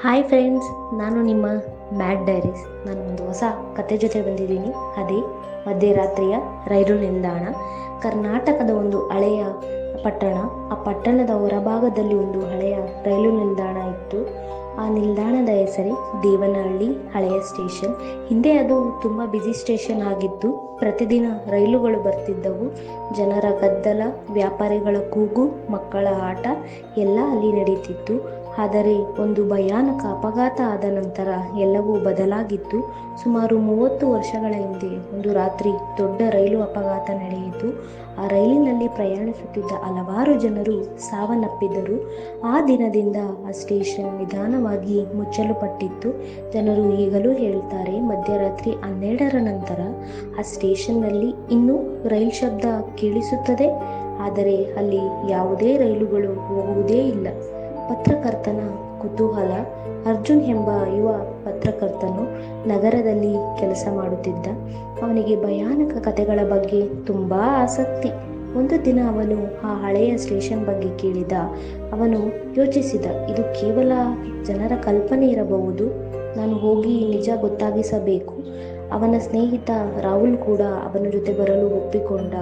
Hi friends, ನಾನು ನಿಮ್ಮ mad diaries. ನಾನು ಒಂದು ಹೊಸ ಕತೆ ಜೊತೆ ಬಂದಿದ್ದೀನಿ. ಅದೇ ಮಧ್ಯರಾತ್ರಿಯ ರೈಲು ನಿಲ್ದಾಣ. ಕರ್ನಾಟಕದ ಒಂದು ಹಳೆಯ ಪಟ್ಟಣ. ಆ ಪಟ್ಟಣದ ಹೊರಭಾಗದಲ್ಲಿ ಒಂದು ಹಳೆಯ ರೈಲು ನಿಲ್ದಾಣ ಇತ್ತು. ಆ ನಿಲ್ದಾಣದ ಹೆಸರೇ ದೇವನಹಳ್ಳಿ ಹಳೆಯ ಸ್ಟೇಷನ್. ಹಿಂದೆ ಅದು ತುಂಬ ಬ್ಯುಸಿ ಸ್ಟೇಷನ್ ಆಗಿತ್ತು. ಪ್ರತಿದಿನ ರೈಲುಗಳು ಬರ್ತಿದ್ದವು. ಜನರ ಗದ್ದಲ, ವ್ಯಾಪಾರಿಗಳ ಕೂಗು, ಮಕ್ಕಳ ಆಟ ಎಲ್ಲ ಅಲ್ಲಿ ನಡೀತಿತ್ತು. ಆದರೆ ಒಂದು ಭಯಾನಕ ಅಪಘಾತ ಆದ ನಂತರ ಎಲ್ಲವೂ ಬದಲಾಗಿತ್ತು. ಸುಮಾರು 30 ವರ್ಷಗಳ ಹಿಂದೆ ಒಂದು ರಾತ್ರಿ ದೊಡ್ಡ ರೈಲು ಅಪಘಾತ ನಡೆಯಿತು. ಆ ರೈಲಿನಲ್ಲಿ ಪ್ರಯಾಣಿಸುತ್ತಿದ್ದ ಹಲವಾರು ಜನರು ಸಾವನ್ನಪ್ಪಿದರು. ಆ ದಿನದಿಂದ ಆ ಸ್ಟೇಷನ್ ನಿಧಾನವಾಗಿ ಮುಚ್ಚಲು ಪಟ್ಟಿತ್ತು. ಜನರು ಈಗಲೂ ಹೇಳ್ತಾರೆ, ಮಧ್ಯರಾತ್ರಿ 12ರ ನಂತರ ಆ ಸ್ಟೇಷನ್ನಲ್ಲಿ ಇನ್ನೂ ರೈಲ್ ಶಬ್ದ ಕೇಳಿಸುತ್ತದೆ, ಆದರೆ ಅಲ್ಲಿ ಯಾವುದೇ ರೈಲುಗಳು ಹೋಗುವುದೇ ಇಲ್ಲ. ಪತ್ರಕರ್ತನ ಕುತೂಹಲ. ಅರ್ಜುನ್ ಎಂಬ ಯುವ ಪತ್ರಕರ್ತನು ನಗರದಲ್ಲಿ ಕೆಲಸ ಮಾಡುತ್ತಿದ್ದ. ಅವನಿಗೆ ಭಯಾನಕ ಕಥೆಗಳ ಬಗ್ಗೆ ತುಂಬ ಆಸಕ್ತಿ. ಒಂದು ದಿನ ಅವನು ಆ ಹಳೆಯ ಸ್ಟೇಷನ್ ಬಗ್ಗೆ ಕೇಳಿದ. ಅವನು ಯೋಚಿಸಿದ, ಇದು ಕೇವಲ ಜನರ ಕಲ್ಪನೆ ಇರಬಹುದು. ನಾನು ಹೋಗಿ ನಿಜ ಗೊತ್ತಾಗಿಸಬೇಕು. ಅವನ ಸ್ನೇಹಿತ ರಾಹುಲ್ ಕೂಡ ಅವನ ಜೊತೆ ಬರಲು ಒಪ್ಪಿಕೊಂಡ.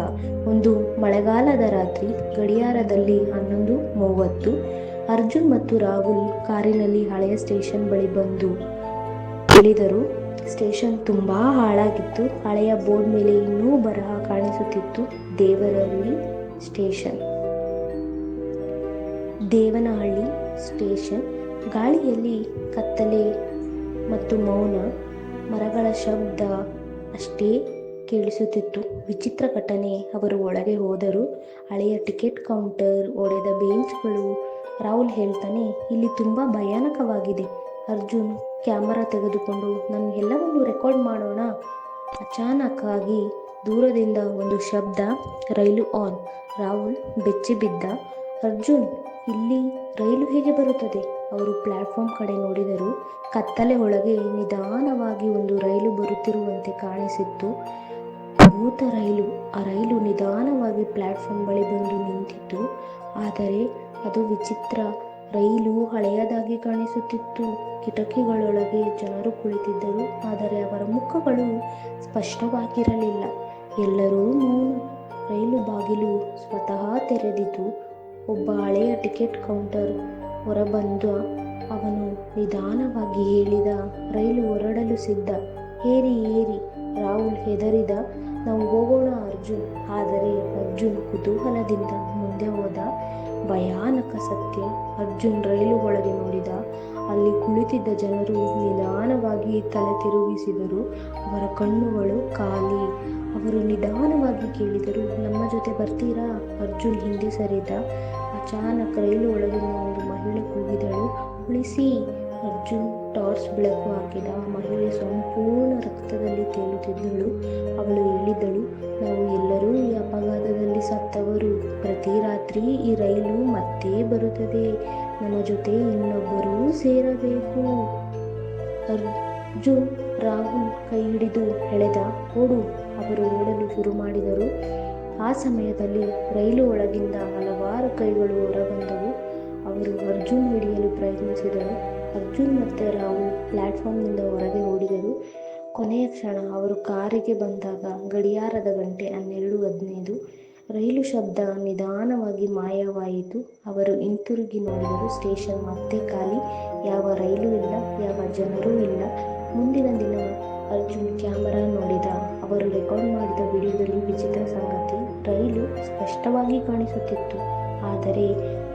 ಒಂದು ಮಳೆಗಾಲದ ರಾತ್ರಿ, ಗಡಿಯಾರದಲ್ಲಿ 11:30. ಅರ್ಜುನ್ ಮತ್ತು ರಾಹುಲ್ ಕಾರಿನಲ್ಲಿ ಹಳೆಯ ಸ್ಟೇಷನ್ ಬಳಿ ಬಂದು ಇಳಿದರು. ಸ್ಟೇಷನ್ ತುಂಬಾ ಹಾಳಾಗಿತ್ತು. ಹಳೆಯ ಬೋರ್ಡ್ ಮೇಲೆ ಇನ್ನೂ ಬರಹ ಕಾಣಿಸುತ್ತಿತ್ತು, ದೇವನಹಳ್ಳಿ ಸ್ಟೇಷನ್. ದೇವನಹಳ್ಳಿ ಸ್ಟೇಷನ್. ಗಾಳಿಯಲ್ಲಿ ಕತ್ತಲೆ ಮತ್ತು ಮೌನ. ಮರಗಳ ಶಬ್ದ ಅಷ್ಟೇ ಕೇಳಿಸುತ್ತಿತ್ತು. ವಿಚಿತ್ರ ಘಟನೆ. ಅವರು ಒಳಗೆ ಹೋದರು. ಹಳೆಯ ಟಿಕೆಟ್ ಕೌಂಟರ್, ಒಡೆದ ಬೆಂಚ್ಗಳು. ರಾಹುಲ್ ಹೇಳ್ತಾನೆ, ಇಲ್ಲಿ ತುಂಬ ಭಯಾನಕವಾಗಿದೆ. ಅರ್ಜುನ್ ಕ್ಯಾಮರಾ ತೆಗೆದುಕೊಂಡು, ನಾನು ಎಲ್ಲವನ್ನೂ ರೆಕಾರ್ಡ್ ಮಾಡೋಣ. ಅಚಾನಕ್ ಆಗಿ ದೂರದಿಂದ ಒಂದು ಶಬ್ದ, ರೈಲು ಆನ್. ರಾಹುಲ್ ಬೆಚ್ಚಿ ಬಿದ್ದ. ಅರ್ಜುನ್, ಇಲ್ಲಿ ರೈಲು ಹೇಗೆ ಬರುತ್ತದೆ? ಅವರು ಪ್ಲಾಟ್ಫಾರ್ಮ್ ಕಡೆ ನೋಡಿದರು. ಕತ್ತಲೆ ಒಳಗೆ ನಿಧಾನವಾಗಿ ಒಂದು ರೈಲು ಬರುತ್ತಿರುವಂತೆ ಕಾಣಿಸಿತ್ತು. ಭೂತ ರೈಲು. ಆ ರೈಲು ನಿಧಾನವಾಗಿ ಪ್ಲಾಟ್ಫಾರ್ಮ್ ಬಳಿ ಬಂದು ನಿಂತಿತು. ಆದರೆ ಅದು ವಿಚಿತ್ರ. ರೈಲು ಹಳೆಯದಾಗಿ ಕಾಣಿಸುತ್ತಿತ್ತು. ಕಿಟಕಿಗಳೊಳಗೆ ಜನರು ಕುಳಿತಿದ್ದರು, ಆದರೆ ಅವರ ಮುಖಗಳು ಸ್ಪಷ್ಟವಾಗಿರಲಿಲ್ಲ. ಎಲ್ಲರೂ ಮೌನ. ರೈಲು ಬಾಗಿಲು ಸ್ವತಃ ತೆರೆದಿತು. ಒಬ್ಬ ಹಳೆಯ ಟಿಕೆಟ್ ಕೌಂಟರ್ ಹೊರಬಂದ. ಅವನು ನಿಧಾನವಾಗಿ ಹೇಳಿದ, ರೈಲು ಹೊರಡಲು ಸಿದ್ಧ, ಏರಿ ಏರಿ. ರಾಹುಲ್ ಹೆದರಿದ, ನಾವು ಹೋಗೋಣ ಅರ್ಜುನ್. ಆದರೆ ಅರ್ಜುನ್ ಕುತೂಹಲದಿಂದ ಮುಂದೆ ಹೋದ. ಭಯಾನಕ ಸತ್ಯ. ಅರ್ಜುನ್ ರೈಲು ಒಳಗೆ ನೋಡಿದ. ಅಲ್ಲಿ ಕುಳಿತಿದ್ದ ಜನರು ನಿಧಾನವಾಗಿ ತಲೆ ತಿರುಗಿಸಿದರು. ಅವರ ಕಣ್ಣುಗಳು ಖಾಲಿ. ಅವರು ನಿಧಾನವಾಗಿ ಕೇಳಿದರು, ನಮ್ಮ ಜೊತೆ ಬರ್ತೀರಾ? ಅರ್ಜುನ್ ಹಿಂದೆ ಸರಿದ. ಅಚಾನಕ್ ರೈಲು ಒಳಗಿನ ಒಂದು ಮಹಿಳೆ ಕೂಗಿದಳು, ಉಳಿಸಿ. ಅರ್ಜುನ್ ಟಾರ್ಚ್ ಬೆಳಕು ಹಾಕಿದ. ಮಹಿಳೆ ಸಂಪೂರ್ಣ ರಕ್ತದಲ್ಲಿ ತೇಲುತ್ತಿದ್ದಳು. ಅವಳು ಹೇಳಿದಳು, ನಾವು ಎಲ್ಲರೂ ಈ ಅಪಘಾತದಲ್ಲಿ ಸತ್ತವರು. ಪ್ರತಿ ರಾತ್ರಿ ಈ ರೈಲು ಮತ್ತೆ ಬರುತ್ತದೆ. ನಮ್ಮ ಜೊತೆ ಇನ್ನೊಬ್ಬರೂ ಸೇರಬೇಕು. ಅರ್ಜುನ್ ರಾಹುಲ್ ಕೈ ಹಿಡಿದು ಎಳೆದ. ಓಡು. ಅವರು ಓಡಲು ಶುರು ಮಾಡಿದರು. ಆ ಸಮಯದಲ್ಲಿ ರೈಲು ಒಳಗಿಂದ ಹಲವಾರು ಕೈಗಳು ಹೊರಬಂದವು. ಅವರು ಅರ್ಜುನ್ ಹಿಡಿಯಲು ಪ್ರಯತ್ನಿಸಿದರು. ಅರ್ಜುನ್ ಮತ್ತು ರಾಹುಲ್ ಪ್ಲಾಟ್ಫಾರ್ಮ್ನಿಂದ ಹೊರಗೆ ಓಡಿದರು. ಕೊನೆಯ ಕ್ಷಣ ಅವರು ಕಾರಿಗೆ ಬಂದಾಗ ಗಡಿಯಾರದ ಗಂಟೆ 12:15. ರೈಲು ಶಬ್ದ ನಿಧಾನವಾಗಿ ಮಾಯವಾಯಿತು. ಅವರು ಹಿಂತಿರುಗಿ ನೋಡಿದರು. ಸ್ಟೇಷನ್ ಮತ್ತೆ ಖಾಲಿ. ಯಾವ ರೈಲು ಇಲ್ಲ, ಯಾವ ಜನರೂ ಇಲ್ಲ. ಮುಂದಿನ ದಿನ ಅರ್ಜುನ್ ಕ್ಯಾಮರಾ ನೋಡಿದ. ಅವರು ರೆಕಾರ್ಡ್ ಮಾಡಿದ ವಿಡಿಯೋದಲ್ಲಿ ವಿಚಿತ್ರ ಸಂಗತಿ, ರೈಲು ಸ್ಪಷ್ಟವಾಗಿ ಕಾಣಿಸುತ್ತಿತ್ತು, ಆದರೆ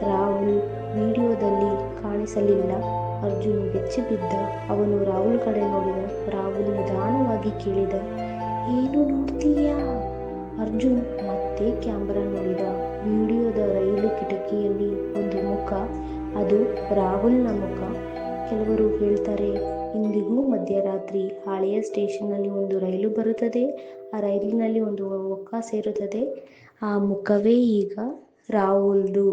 ರಾಹುಲ್ ವಿಡಿಯೋದಲ್ಲಿ ಕಾಣಿಸಲಿಲ್ಲ. ಅರ್ಜುನ್ ಬೆಚ್ಚಿ ಬಿದ್ದ. ಅವನು ರಾಹುಲ್ ಕಡೆ ನೋಡಿದ. ರಾಹುಲ್ ನಿಧಾನವಾಗಿ ಕೇಳಿದ, ಏನು ನೋಡ್ತೀಯಾ? ಅರ್ಜುನ್ ಮತ್ತೆ ಕ್ಯಾಮರಾ ನೋಡಿದ. ವಿಡಿಯೋದ ರೈಲು ಕಿಟಕಿಯಲ್ಲಿ ಒಂದು ಮುಖ. ಅದು ರಾಹುಲ್ನ ಮುಖ. ಕೆಲವರು ಹೇಳ್ತಾರೆ, ಇಂದಿಗೂ ಮಧ್ಯರಾತ್ರಿ ಹಳೆಯ ಸ್ಟೇಷನ್ನಲ್ಲಿ ಒಂದು ರೈಲು ಬರುತ್ತದೆ. ಆ ರೈಲಿನಲ್ಲಿ ಒಂದು ಒಕ್ಕ ಸೇರುತ್ತದೆ. ಆ ಮುಖವೇ ಈಗ ರಾಹುಲ್ದು.